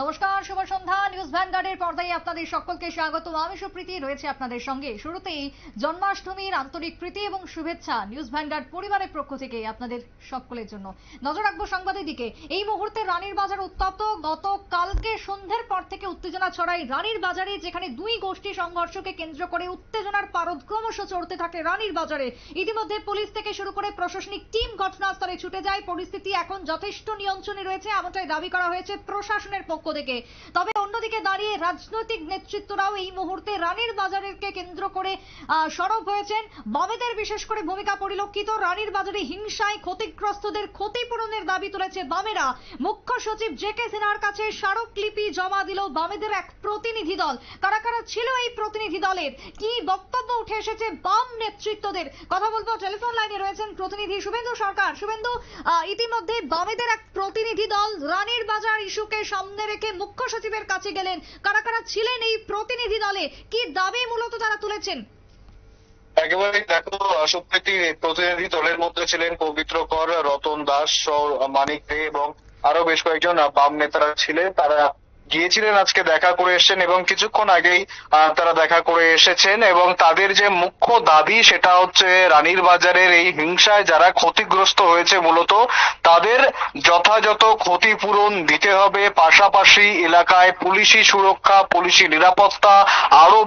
নমস্কার, শুভ সন্ধ্যা। নিউজ ভ্যানগার্ডের পর্দায় আপনাদের সকলকে স্বাগত। আমি সুপ্রীতি রয়েছে আপনাদের সঙ্গে। শুরুতেই জন্মাষ্টমীর আন্তরিক প্রীতি এবং শুভেচ্ছা নিউজ ভ্যানগার্ড পরিবারের পক্ষ থেকে আপনাদের সকলের জন্য। নজর রাখবো সংবাদের দিকে। এই মুহূর্তে রানীর বাজার উত্তপ্ত। গতকালকে সন্ধ্যের পর থেকে উত্তেজনা ছড়ায় রানীর বাজারে, যেখানে দুই গোষ্ঠী সংঘর্ষকে কেন্দ্র করে উত্তেজনার পারদ ক্রমশ চড়তে থাকে রানীর বাজারে। ইতিমধ্যে পুলিশ থেকে শুরু করে প্রশাসনিক টিম ঘটনাস্থলে ছুটে যায়। পরিস্থিতি এখন যথেষ্ট নিয়ন্ত্রণে রয়েছে, এমনটাই দাবি করা হয়েছে প্রশাসনের পক্ষ থেকে। তবে অন্যদিকে দাঁড়িয়ে রাজনৈতিক নেতৃত্বরাও এই মুহূর্তে রানীর বাজারকে কেন্দ্র করে সরব হয়েছেন। বামেদের বিশেষ করে ভূমিকা পরিলক্ষিত। রানীর বাজারে হিংসায় ক্ষতিগ্রস্তদের ক্ষতিপূরণের দাবি তুলেছে বামেরা। মুখ্য সচিব জে.কে. সিনহার কাছে স্মারকলিপি জমা দিল বামেদের এক প্রতিনিধি দল। কারা কারা ছিল এই প্রতিনিধি দলের, কি বক্তব্য উঠে এসেছে বাম নেতৃত্বদের, কথা বলবো। টেলিফোন লাইনে রয়েছেন প্রতিনিধি শুভেন্দু সরকার। শুভেন্দু, ইতিমধ্যে বামেদের এক প্রতিনিধি দল রানীর বাজার ইস্যুকে সামনে রেখে মুখ্য সচিবের কাছে গেলেন। কারা কারা ছিলেন এই প্রতিনিধি দলে, কি দাবি মূলত তারা তুলেছেন? একেবারে দেখো, সুপ্রীতি, প্রতিনিধি দলের মধ্যে ছিলেন পবিত্র কর, রতন দাস, মানিক দে এবং আরো বেশ কয়েকজন বাম নেতারা ছিলেন। তারা গিয়েছিলেন, আজকে দেখা করে এসেছেন এবং কিছুক্ষণ আগেই তারা দেখা করে এসেছেন। এবং তাদের যে মুখ্য দাবি সেটা হচ্ছে রানীর বাজারের এই হিংসায় যারা ক্ষতিগ্রস্ত হয়েছে মূলত তাদের যথাযথ ক্ষতিপূরণ দিতে হবে। পাশাপাশি এলাকায় পুলিশি সুরক্ষা, পুলিশি নিরাপত্তা আরো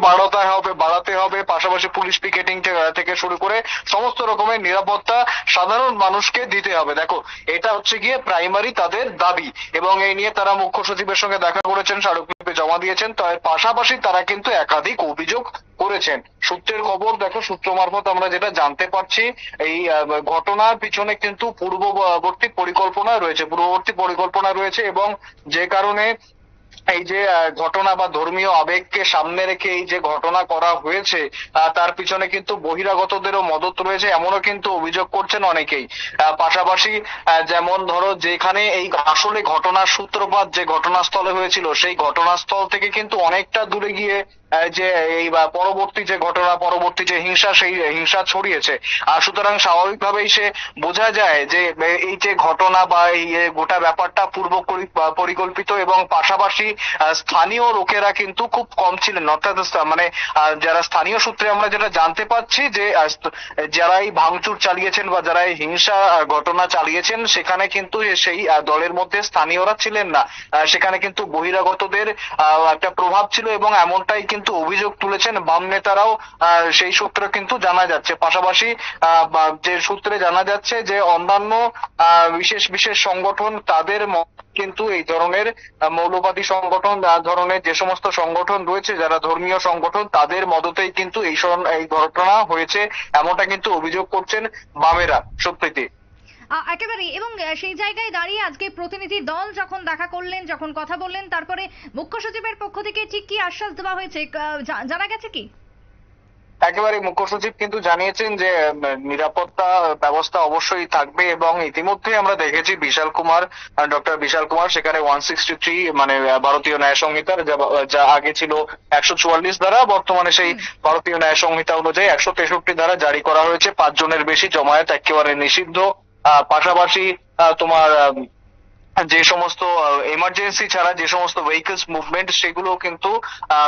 বাড়াতে হবে। পাশাপাশি পুলিশ পিকেটিং থেকে শুরু করে সমস্ত রকমের নিরাপত্তা সাধারণ মানুষকে দিতে হবে। দেখো, এটা হচ্ছে গিয়ে প্রাইমারি তাদের দাবি এবং এই নিয়ে তারা মুখ্য সচিবের সঙ্গে দেখা করেছেন, স্মারকলিপি জমা দিয়েছেন। তার পাশাপাশি তারা কিন্তু একাধিক অভিযোগ করেছেন। সূত্রের খবর, দেখো, সূত্র মারফত আমরা যেটা জানতে পারছি, এই ঘটনার পিছনে কিন্তু পূর্ববর্তী পরিকল্পনা রয়েছে এবং যে কারণে এই যে ঘটনা বা ধর্মীয় আবেগকে সামনে রেখে এই যে ঘটনা করা হয়েছে তার পিছনে কিন্তু বহিরাগতদেরও মদত রয়েছে, এমনও কিন্তু অভিযোগ করছেন অনেকেই। পাশাপাশি যেমন ধরো, যেখানে এই আসলে ঘটনার সূত্রপাত যে ঘটনাস্থলে হয়েছিল সেই ঘটনাস্থল থেকে কিন্তু অনেকটা দূরে গিয়ে যে এই পরবর্তী যে হিংসা, সেই হিংসা ছড়িয়েছে। আর সুতরাং স্বাভাবিকভাবেই সে বোঝা যায় যে এই যে ঘটনা বা এই গোটা ব্যাপারটা পূর্ব পরিকল্পিত এবং পাশাপাশি স্থানীয় লোকেরা কিন্তু খুব কম ছিলেন। অর্থাৎ মানে যারা স্থানীয় সূত্রে আমরা যেটা জানতে পাচ্ছি যে যারা এই ভাঙচুর চালিয়েছেন বা যারা এই হিংসা ঘটনা চালিয়েছেন সেখানে কিন্তু সেই দলের মধ্যে স্থানীয়রা ছিলেন না। সেখানে কিন্তু বহিরাগতদের একটা প্রভাব ছিল এবং এমনটাই কিন্তু অভিযোগ তুলেছেন বাম নেতারাও। সেই সূত্র কিন্তু জানা যাচ্ছে। পাশাপাশি যে সূত্রে জানা যাচ্ছে যে অন্যান্য বিশেষ সংগঠন তাদের কিন্তু এই ধরনের মৌলবাদী সংগঠন, ধরনের যে সমস্ত সংগঠন রয়েছে যারা ধর্মীয় সংগঠন, তাদের মদতেই কিন্তু এই ঘটনা হয়েছে, এমনটা কিন্তু অভিযোগ করছেন বামেরা। সুপ্রীতি, একেবারেই। এবং সেই জায়গায় দাঁড়িয়ে আজকে প্রতিনিধি দল যখন দেখা করলেন, যখন কথা বললেন, তারপরে মুখ্য সচিবের পক্ষ থেকে ঠিক কি আশ্বাস দেওয়া হয়েছে, জানা গেছে কি? একেবারে মুখ্য সচিব কিন্তু জানিয়েছেন যে নিরাপত্তা ব্যবস্থা অবশ্যই থাকবে এবং ইতিমধ্যে আমরা দেখেছি ডক্টর বিশাল কুমার সেখানে 163 মানে ভারতীয় ন্যায় সংহিতার যা আগে ছিল 144 ধারা, বর্তমানে সেই ভারতীয় ন্যায় সংহিতা অনুযায়ী 163 ধারা জারি করা হয়েছে। 5 জনের বেশি জমায়েত একেবারে নিষিদ্ধ। পাশাপাশি তোমার যে সমস্ত এমার্জেন্সি ছাড়া যে সমস্ত ভেহিকলস মুভমেন্ট সেগুলো কিন্তু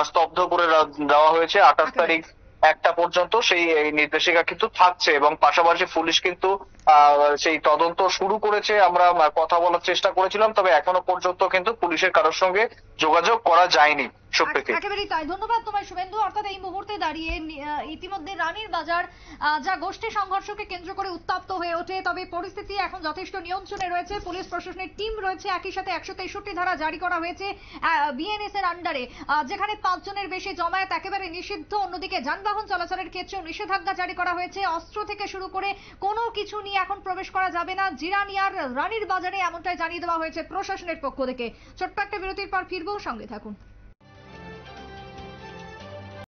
স্তব্ধ করে দেওয়া হয়েছে। 28 তারিখ 1টা পর্যন্ত সেই নির্দেশিকা কিন্তু থাকছে এবং পাশাপাশি পুলিশ কিন্তু সেই তদন্ত শুরু করেছে। আমরা কথা বলার চেষ্টা করেছিলাম, তবে এখনো পর্যন্ত কিন্তু পুলিশের কারোর সঙ্গে যোগাযোগ করা যায়নি। একেবারেই তাই। ধন্যবাদ তোমায় শুভেন্দু। অর্থাৎ এই মুহূর্তে দাঁড়িয়ে ইতিমধ্যে রানীর বাজার যা গোষ্ঠী সংঘর্ষকে কেন্দ্র করে উত্তপ্ত হয়ে ওঠে, তবে পরিস্থিতি এখন যথেষ্ট নিয়ন্ত্রণে রয়েছে। পুলিশ প্রশাসনের টিম রয়েছে, একই সাথে 163 ধারা জারি করা হয়েছে বিএনএস এর আন্ডারে, যেখানে 5 জনের বেশি জমায়েত একেবারে নিষিদ্ধ। অন্যদিকে যানবাহন চলাচলের ক্ষেত্রেও নিষেধাজ্ঞা জারি করা হয়েছে। অস্ত্র থেকে শুরু করে কোনো কিছু নিয়ে এখন প্রবেশ করা যাবে না জিরানিয়ার রানীর বাজারে, এমনটাই জানিয়ে দেওয়া হয়েছে প্রশাসনের পক্ষ থেকে। ছোট্ট একটা বিরতির পর ফিরবো, সঙ্গে থাকুন।